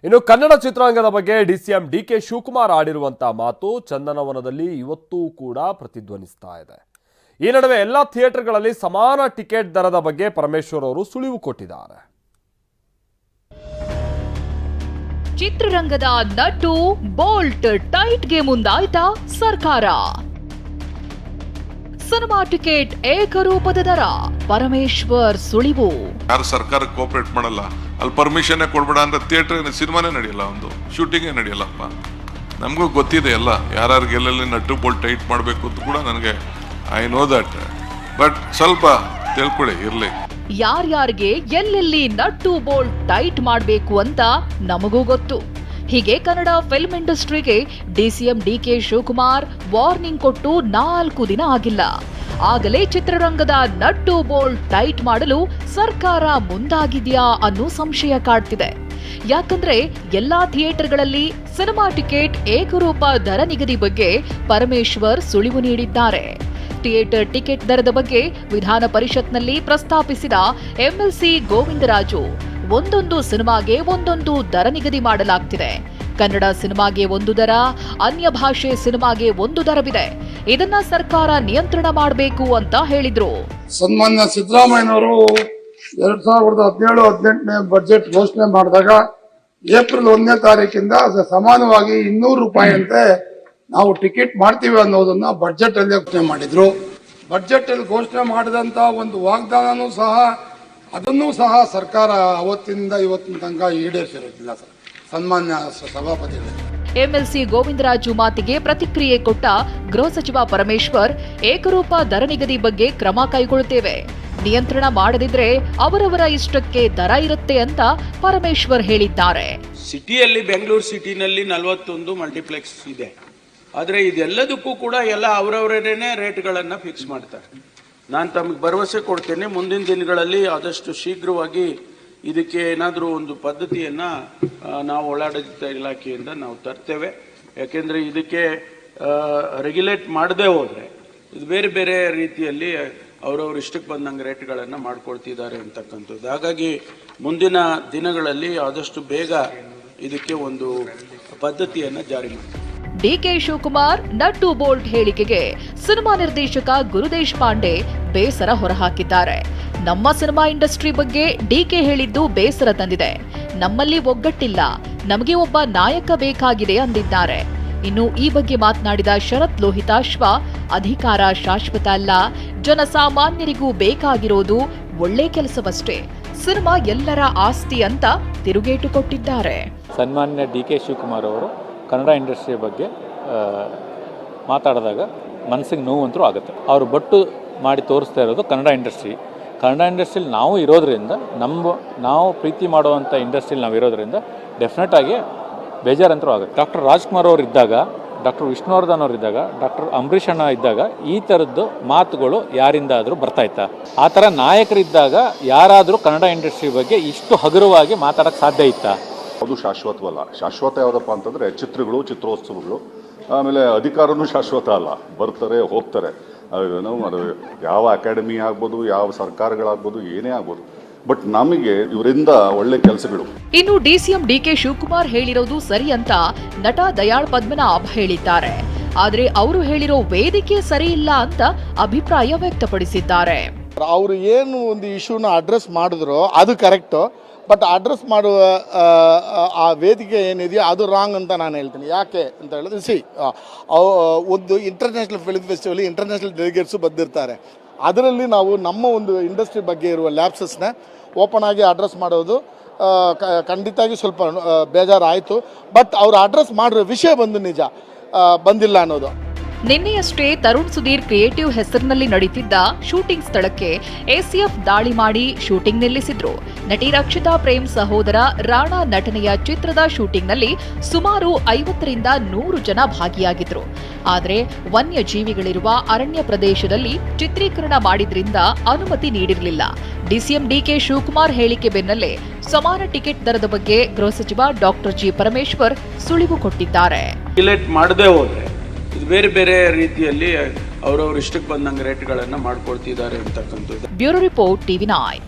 ಇನ್ನು ಕನ್ನಡ ಚಿತ್ರರಂಗದ ಬಗ್ಗೆ ಡಿಸಿಎಂ ಡಿಕೆ ಶಿವಕುಮಾರ್ ಆಡಿರುವಂತಹ ಮಾತು ಚಂದನವನದಲ್ಲಿ ಇವತ್ತೂ ಕೂಡ ಪ್ರತಿಧ್ವನಿಸ್ತಾ ಇದೆ. ಈ ನಡುವೆ ಎಲ್ಲ ಥಿಯೇಟರ್ಗಳಲ್ಲಿ ಸಮಾನ ಟಿಕೆಟ್ ದರದ ಬಗ್ಗೆ ಪರಮೇಶ್ವರ್ ಅವರು ಸುಳಿವು ಕೊಟ್ಟಿದ್ದಾರೆ. ಚಿತ್ರರಂಗದ ನಟು ಬೋಲ್ಟ್ ಟೈಟ್ಗೆ ಮುಂದಾಯ್ತಾ ಸರ್ಕಾರ. ಸಿನಿಮಾ ಟಿಕೆಟ್ ಏಕರೂಪದ ದರ, ಪರಮೇಶ್ವರ್ ಸುಳಿವು. ಯಾರು ಸರ್ಕಾರಕ್ಕೆ ಕೋಆಪರೇಟ್ ಮಾಡಲ್ಲ, ಅಲ್ಲಿ ಪರ್ಮಿಷನ್ ಕೊಡ್ಬೇಡ ಅಂತ ಥಿಯೇಟರ್ ಸಿನಿಮಾನೇ ನಡೆಯಲ್ಲ, ಒಂದು ಶೂಟಿಂಗೇ ನಡೆಯಲ್ಲಪ್ಪ. ನಮಗೂ ಗೊತ್ತಿದೆ ಎಲ್ಲ, ಯಾರ್ಯಾರಿಗೆ ಎಲ್ಲೆಲ್ಲಿ ನಟ್ಟು ಬೋಲ್ಟ್ ಟೈಟ್ ಮಾಡಬೇಕು ಅಂತ ಕೂಡ ನನಗೆ ಐ ನೋ ದಟ್. ಬಟ್ ಸ್ವಲ್ಪ ತಿಳ್ಕೊಳ್ಳಿ ಇರಲಿ, ಯಾರ್ಯಾರಿಗೆ ಎಲ್ಲೆಲ್ಲಿ ನಟ್ಟು ಬೋಲ್ಟ್ ಟೈಟ್ ಮಾಡಬೇಕು ಅಂತ ನಮಗೂ ಗೊತ್ತು. ಹೀಗೆ ಕನ್ನಡ ಫಿಲ್ಮ್ ಇಂಡಸ್ಟ್ರಿಗೆ ಡಿಸಿಎಂ ಡಿಕೆ ಶಿವಕುಮಾರ್ ವಾರ್ನಿಂಗ್ ಕೊಟ್ಟು 4 ದಿನ ಆಗಿಲ್ಲ. ಆಗಲೇ ಚಿತ್ರರಂಗದ ನಟ್ಟು ಬೋಲ್ಟ್ ಟೈಟ್ ಮಾಡಲು ಸರ್ಕಾರ ಮುಂದಾಗಿದೆಯಾ ಅನ್ನೋ ಸಂಶಯ ಕಾಡ್ತಿದೆ. ಯಾಕಂದ್ರೆ ಎಲ್ಲಾ ಥಿಯೇಟರ್ಗಳಲ್ಲಿ ಸಿನಿಮಾ ಟಿಕೆಟ್ ಏಕರೂಪ ದರ ನಿಗದಿ ಬಗ್ಗೆ ಪರಮೇಶ್ವರ್ ಸುಳಿವು ನೀಡಿದ್ದಾರೆ. ಥಿಯೇಟರ್ ಟಿಕೆಟ್ ದರದ ಬಗ್ಗೆ ವಿಧಾನ ಪರಿಷತ್ನಲ್ಲಿ ಪ್ರಸ್ತಾಪಿಸಿದ ಎಂಎಲ್ಸಿ ಗೋವಿಂದರಾಜು, ಒಂದೊಂದು ಸಿನಿಮಾಗೆ ಒಂದೊಂದು ದರ ನಿಗದಿ ಮಾಡಲಾಗ್ತಿದೆ. ಕನ್ನಡ ಸಿನಿಮಾಗೆ ಒಂದು ದರ, ಅನ್ಯ ಭಾಷೆ ಸಿನಿಮಾಗೆ ಒಂದು ದರವಿದೆ. ಇದನ್ನ ಸರ್ಕಾರ ನಿಯಂತ್ರಣ ಮಾಡಬೇಕು ಅಂತ ಹೇಳಿದ್ರು. ಸನ್ಮಾನ್ಯ ಸಿದ್ದರಾಮಯ್ಯನವರು 2017-18ನೇ ಬಜೆಟ್ ಘೋಷಣೆ ಮಾಡಿದಾಗ ಏಪ್ರಿಲ್ 1ನೇ ತಾರೀಕಿಂದ ಸಮಾನವಾಗಿ 200 ರೂಪಾಯಿಯಂತೆ ನಾವು ಟಿಕೆಟ್ ಮಾಡ್ತೀವಿ ಅನ್ನೋದನ್ನ ಬಜೆಟ್ ಅಲ್ಲಿ ಘೋಷಣೆ ಮಾಡಿದ್ರು. ಬಜೆಟ್ ಅಲ್ಲಿ ಘೋಷಣೆ ಮಾಡಿದಂತ ಒಂದು ವಾಗ್ದಾನನೂ ಸಹ ಅದನ್ನೂ ಸಹ ಸರ್ಕಾರ ಅವತ್ತಿನಿಂದ ಇವತ್ತಿನ ತನಕ ಈಡೇರಿಸಿರೋದಿಲ್ಲ ಸರ್. ಸನ್ಮಾನ್ಯ ಸಭಾಪತಿಗಳು, ಎಂಎಲ್ಸಿ ಗೋವಿಂದರಾಜು ಮಾತಿಗೆ ಪ್ರತಿಕ್ರಿಯೆ ಕೊಟ್ಟ ಗೃಹ ಸಚಿವ ಪರಮೇಶ್ವರ್, ಏಕರೂಪ ದರ ನಿಗದಿ ಬಗ್ಗೆ ಕ್ರಮ ಕೈಗೊಳ್ಳುತ್ತೇವೆ, ನಿಯಂತ್ರಣ ಮಾಡದಿದ್ರೆ ಅವರವರ ಇಷ್ಟಕ್ಕೆ ದರ ಇರುತ್ತೆ ಅಂತ ಪರಮೇಶ್ವರ್ ಹೇಳಿದ್ದಾರೆ. ಸಿಟಿಯಲ್ಲಿ ಬೆಂಗಳೂರು ಸಿಟಿನಲ್ಲಿ 41 ಮಲ್ಟಿಪ್ಲೆಕ್ಸ್ ಇದೆ. ಆದರೆ ಇದೆಲ್ಲದಕ್ಕೂ ಕೂಡ ಎಲ್ಲ ಅವರವರೇನೆ ರೇಟ್ಗಳನ್ನು ಫಿಕ್ಸ್ ಮಾಡ್ತಾರೆ. ನಾನು ತಮಗೆ ಭರವಸೆ ಕೊಡ್ತೇನೆ, ಮುಂದಿನ ದಿನಗಳಲ್ಲಿ ಆದಷ್ಟು ಶೀಘ್ರವಾಗಿ ಇದಕ್ಕೆ ಏನಾದರೂ ಒಂದು ಪದ್ಧತಿಯನ್ನು ನಾವು ಒಳಾಡಳಿತ ಇಲಾಖೆಯಿಂದ ನಾವು ತರ್ತೇವೆ. ಯಾಕೆಂದರೆ ಇದಕ್ಕೆ ರೆಗ್ಯುಲೇಟ್ ಮಾಡದೇ ಹೋದರೆ ಇದು ಬೇರೆ ಬೇರೆ ರೀತಿಯಲ್ಲಿ ಅವರವ್ರ ಇಷ್ಟಕ್ಕೆ ಬಂದಂಗೆ ರೇಟ್ಗಳನ್ನು ಮಾಡ್ಕೊಳ್ತಿದ್ದಾರೆ ಅಂತಕ್ಕಂಥದ್ದು. ಹಾಗಾಗಿ ಮುಂದಿನ ದಿನಗಳಲ್ಲಿ ಆದಷ್ಟು ಬೇಗ ಇದಕ್ಕೆ ಒಂದು ಪದ್ಧತಿಯನ್ನು ಜಾರಿ ಮಾಡ್ತೀವಿ. ಡಿಕೆ ಶಿವಕುಮಾರ್ ನಟ್ಟು ಬೋಲ್ಟ್ ಹೇಳಿಕೆಗೆ ಸಿನಿಮಾ ನಿರ್ದೇಶಕ ಗುರುದೇಶ್ ಪಾಂಡೆ ಬೇಸರ ಹೊರಹಾಕಿದ್ದಾರೆ. ನಮ್ಮ ಸಿನಿಮಾ ಇಂಡಸ್ಟ್ರಿ ಬಗ್ಗೆ ಡಿಕೆ ಹೇಳಿದ್ದು ಬೇಸರ ತಂದಿದೆ. ನಮ್ಮಲ್ಲಿ ಒಗ್ಗಟ್ಟಿಲ್ಲ, ನಮಗೆ ಒಬ್ಬ ನಾಯಕ ಬೇಕಾಗಿದೆ ಅಂದಿದ್ದಾರೆ. ಇನ್ನು ಈ ಬಗ್ಗೆ ಮಾತನಾಡಿದ ಶರತ್ ಲೋಹಿತಾಶ್ವ, ಅಧಿಕಾರ ಶಾಶ್ವತ ಅಲ್ಲ, ಜನಸಾಮಾನ್ಯರಿಗೂ ಬೇಕಾಗಿರೋದು ಒಳ್ಳೆ ಕೆಲಸವಷ್ಟೇ, ಸಿನಿಮಾ ಎಲ್ಲರ ಆಸ್ತಿ ಅಂತ ತಿರುಗೇಟು ಕೊಟ್ಟಿದ್ದಾರೆ. ಸನ್ಮಾನ್ಯ ಡಿಕೆ ಶಿವಕುಮಾರ್ ಅವರು ಕನ್ನಡ ಇಂಡಸ್ಟ್ರಿಯ ಬಗ್ಗೆ ಮಾತಾಡಿದಾಗ ಮನಸ್ಸಿಗೆ ನೋವಂತರೂ ಆಗುತ್ತೆ. ಅವರು ಬಟ್ಟು ಮಾಡಿ ತೋರಿಸ್ತಾ ಇರೋದು ಕನ್ನಡ ಇಂಡಸ್ಟ್ರಿಯಲ್ಲಿ ನಾವು ಇರೋದ್ರಿಂದ, ನಾವು ಪ್ರೀತಿ ಮಾಡುವಂಥ ಇಂಡಸ್ಟ್ರಿಯಲ್ಲಿ ನಾವು ಇರೋದ್ರಿಂದ ಡೆಫಿನೆಟ್ ಆಗಿ ಬೇಜಾರಂತರೂ ಆಗುತ್ತೆ. ಡಾಕ್ಟರ್ ರಾಜ್ಕುಮಾರ್ ಅವರು ಇದ್ದಾಗ, ಡಾಕ್ಟರ್ ವಿಷ್ಣುವರ್ಧನ್ ಅವರು ಇದ್ದಾಗ, ಡಾಕ್ಟರ್ ಅಂಬರೀಷ್ ಅಣ್ಣ ಇದ್ದಾಗ ಈ ಥರದ್ದು ಮಾತುಗಳು ಯಾರಿಂದಾದರೂ ಬರ್ತಾಯಿತ್ತಾ? ಆ ಥರ ನಾಯಕರಿದ್ದಾಗ ಯಾರಾದರೂ ಕನ್ನಡ ಇಂಡಸ್ಟ್ರಿ ಬಗ್ಗೆ ಇಷ್ಟು ಹಗುರವಾಗಿ ಮಾತಾಡೋಕ್ಕೆ ಸಾಧ್ಯ ಇತ್ತಾ? ಅದು ಶಾಶ್ವತವಲ್ಲ. ಶಾಶ್ವತ ಯಾವುದಪ್ಪ ಅಂತಂದರೆ ಚಿತ್ರಗಳು, ಚಿತ್ರೋತ್ಸವಗಳು. ಆಮೇಲೆ ಅಧಿಕಾರನೂ ಶಾಶ್ವತ ಅಲ್ಲ, ಬರ್ತಾರೆ ಹೋಗ್ತಾರೆ. ಅದು ಯಾವ ಅಕಾಡೆಮಿ ಆಗ್ಬೋದು, ಯಾವ ಸರ್ಕಾರಗಳಾಗ್ಬೋದು, ಏನೇ ಆಗ್ಬೋದು. ಬಟ್ ನಮಗೆ ಇವರಿಂದ ಒಳ್ಳೆ ಕೆಲಸಗಳು. ಇನ್ನು ಡಿಸಿಎಂ ಡಿಕೆ ಶಿವಕುಮಾರ್ ಹೇಳಿರೋದು ಸರಿ ಅಂತ ನಟ ದಯಾಳ್ ಪದ್ಮನಾಭ್ ಹೇಳಿದ್ದಾರೆ. ಆದ್ರೆ ಅವರು ಹೇಳಿರೋ ವೇದಿಕೆ ಸರಿ ಇಲ್ಲ ಅಂತ ಅಭಿಪ್ರಾಯ ವ್ಯಕ್ತಪಡಿಸಿದ್ದಾರೆ. ಅವರು ಏನು ಒಂದು ಇಶ್ಯೂನ ಅಡ್ರೆಸ್ ಮಾಡಿದ್ರು ಅದು ಕರೆಕ್ಟು, ಬಟ್ ಅಡ್ರೆಸ್ ಮಾಡುವ ಆ ವೇದಿಕೆ ಏನಿದೆಯೋ ಅದು ರಾಂಗ್ ಅಂತ ನಾನು ಹೇಳ್ತೀನಿ. ಯಾಕೆ ಅಂತ ಹೇಳಿದ್ರೆ, ಒಂದು ಇಂಟರ್ನ್ಯಾಷನಲ್ ಫಿಲ್ಮ್ ಫೆಸ್ಟಿವಲ್ ಇಂಟರ್ನ್ಯಾಷನಲ್ ಡೆಲಿಗೇಟ್ಸು ಬಂದಿರ್ತಾರೆ. ಅದರಲ್ಲಿ ನಾವು ನಮ್ಮ ಒಂದು ಇಂಡಸ್ಟ್ರಿ ಬಗ್ಗೆ ಇರುವ ಲ್ಯಾಪ್ಸಸ್ನ ಓಪನ್ ಆಗಿ ಅಡ್ರೆಸ್ ಮಾಡೋದು ಖಂಡಿತವಾಗಿ ಸ್ವಲ್ಪ ಬೇಜಾರಾಯಿತು. ಬಟ್ ಅವರು ಅಡ್ರೆಸ್ ಮಾಡಿರೋ ವಿಷಯ ನಿಜ ಬಂದಿಲ್ಲ ಅನ್ನೋದು. ನಿನ್ನೆಯಷ್ಟೇ ತರುಣ್ ಸುಧೀರ್ ಕ್ರಿಯೇಟಿವ್ ಹೆಸರಿನಲ್ಲಿ ನಡೀತಿದ್ದ ಶೂಟಿಂಗ್ ಸ್ಥಳಕ್ಕೆ ಎಸಿಎಫ್ ದಾಳಿ ಮಾಡಿ ಶೂಟಿಂಗ್ ನಿಲ್ಲಿಸಿದ್ರು. ನಟಿ ರಕ್ಷಿತಾ ಪ್ರೇಮ್ ಸಹೋದರ ರಾಣಾ ನಟನೆಯ ಚಿತ್ರದ ಶೂಟಿಂಗ್ನಲ್ಲಿ ಸುಮಾರು 50ರಿಂದ 100 ಜನ ಭಾಗಿಯಾಗಿದ್ರು. ಆದರೆ ವನ್ಯಜೀವಿಗಳಿರುವ ಅರಣ್ಯ ಪ್ರದೇಶದಲ್ಲಿ ಚಿತ್ರೀಕರಣ ಮಾಡಿದ್ರಿಂದ ಅನುಮತಿ ನೀಡಿರಲಿಲ್ಲ. ಡಿಸಿಎಂ ಡಿಕೆ ಶಿವಕುಮಾರ್ ಹೇಳಿಕೆ ಬೆನ್ನಲ್ಲೇ ಸಮಾನ ಟಿಕೆಟ್ ದರದ ಬಗ್ಗೆ ಗೃಹ ಸಚಿವ ಡಾಕ್ಟರ್ ಜಿ ಪರಮೇಶ್ವರ್ ಸುಳಿವು ಕೊಟ್ಟಿದ್ದಾರೆ. ಮಾಡದೇ ಹೋದ್ರೆ ಇದು ಬೇರೆ ಬೇರೆ ರೀತಿಯಲ್ಲಿ ಅವರವ್ರ ಇಷ್ಟಕ್ಕೆ ಬಂದಂಗೆ ರೇಟ್ಗಳನ್ನು ಮಾಡ್ಕೊಳ್ತಿದ್ದಾರೆ ಅಂತಕ್ಕಂಥದ್ದು. Bureau report, TV9.